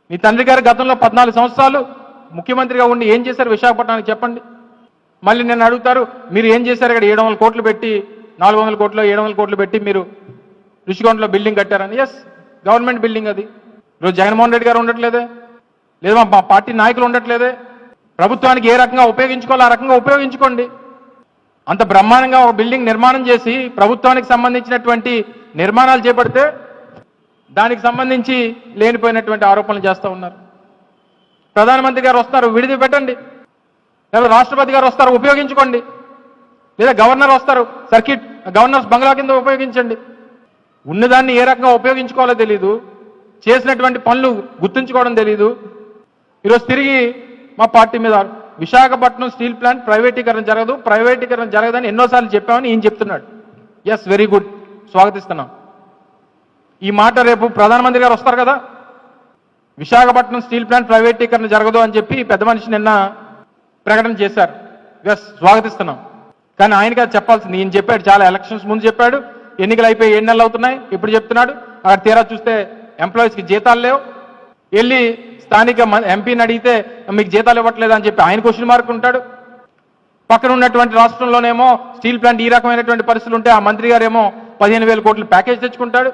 మీ తండ్రి గారు గతంలో 14 సంవత్సరాలు ముఖ్యమంత్రిగా ఉండి ఏం చేశారు విశాఖపట్నానికి చెప్పండి. మళ్ళీ నేను అడుగుతారు, మీరు ఏం చేశారు ఇక్కడ 700 కోట్లు పెట్టి 400 కోట్లు 700 కోట్లు పెట్టి మీరు రుషికొండలో బిల్డింగ్ కట్టారని. ఎస్, గవర్నమెంట్ బిల్డింగ్ అది. ఈరోజు జగన్మోహన్ రెడ్డి గారు ఉండట్లేదే, లేదా మా పార్టీ నాయకులు ఉండట్లేదే. ప్రభుత్వానికి ఏ రకంగా ఉపయోగించుకోవాలో ఆ రకంగా ఉపయోగించుకోండి. అంత బ్రహ్మాండంగా ఒక బిల్డింగ్ నిర్మాణం చేసి ప్రభుత్వానికి సంబంధించినటువంటి నిర్మాణాలు చేపడితే దానికి సంబంధించి లేనిపోయినటువంటి ఆరోపణలు చేస్తూ ఉన్నారు. ప్రధానమంత్రి గారు వస్తారు, విడిది పెట్టండి. లేదా రాష్ట్రపతి గారు వస్తారు, ఉపయోగించుకోండి. లేదా గవర్నర్ వస్తారు, సర్కిట్ గవర్నర్స్ బంగ్లా కింద ఉపయోగించండి. ఉన్నదాన్ని ఏ రకంగా ఉపయోగించుకోవాలో తెలీదు, చేసినటువంటి పనులు గుర్తుంచుకోవడం తెలీదు. ఈరోజు తిరిగి మా పార్టీ మీద విశాఖపట్నం స్టీల్ ప్లాంట్ ప్రైవేటీకరణ జరగదని ఎన్నోసార్లు చెప్పామని ఈయన చెప్తున్నాడు. ఎస్, వెరీ గుడ్, స్వాగతిస్తున్నాం. ఈ మాట రేపు ప్రధానమంత్రి గారు వస్తారు కదా, విశాఖపట్నం స్టీల్ ప్లాంట్ ప్రైవేటీకరణ జరగదు అని చెప్పి పెద్ద మనిషి నిన్న ప్రకటన చేశారు. ఎస్, స్వాగతిస్తున్నాం. కానీ ఆయనకి అది చెప్పాల్సింది. ఈయన చెప్పాడు, చాలా ఎలక్షన్స్ ముందు చెప్పాడు, ఎన్నికలు అయిపోయి 7 నెలలు అవుతున్నాయి, ఇప్పుడు చెప్తున్నాడు. అక్కడ తీరా చూస్తే ఎంప్లాయీస్కి జీతాలు లేవు. వెళ్ళి స్థానిక ఎంపీని అడిగితే మీకు జీతాలు ఇవ్వట్లేదు అని చెప్పి ఆయన క్వశ్చన్ మార్క్ ఉంటాడు. పక్కన ఉన్నటువంటి రాష్ట్రంలోనేమో స్టీల్ ప్లాంట్ ఈ రకమైనటువంటి పరిస్థితులు ఉంటే ఆ మంత్రి గారేమో 15,000 కోట్ల ప్యాకేజ్ తెచ్చుకుంటాడు.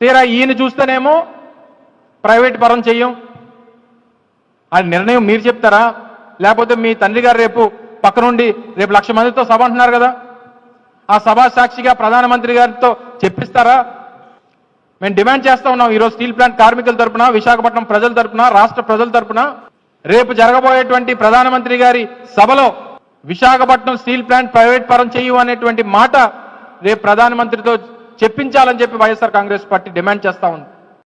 తీరా ఈయన చూస్తేనేమో ప్రైవేట్ పరం చెయ్యం. అది నిర్ణయం మీరు చెప్తారా, లేకపోతే మీ తండ్రి గారు రేపు పక్కనుండి రేపు 1,00,000 మందితో సభ అంటున్నారు కదా, ఆ సభా సాక్షిగా ప్రధానమంత్రి గారితో చెప్పిస్తారా? మేము డిమాండ్ చేస్తా ఉన్నాం ఈరోజు స్టీల్ ప్లాంట్ కార్మికుల తరపున, విశాఖపట్నం ప్రజల తరపున, రాష్ట్ర ప్రజల తరపున రేపు జరగబోయేటువంటి ప్రధానమంత్రి గారి సభలో విశాఖపట్నం స్టీల్ ప్లాంట్ ప్రైవేట్ పరం చేయు అనేటువంటి మాట రేపు ప్రధానమంత్రితో చెప్పించాలని చెప్పి వైఎస్ఆర్ కాంగ్రెస్ పార్టీ డిమాండ్ చేస్తా ఉంది.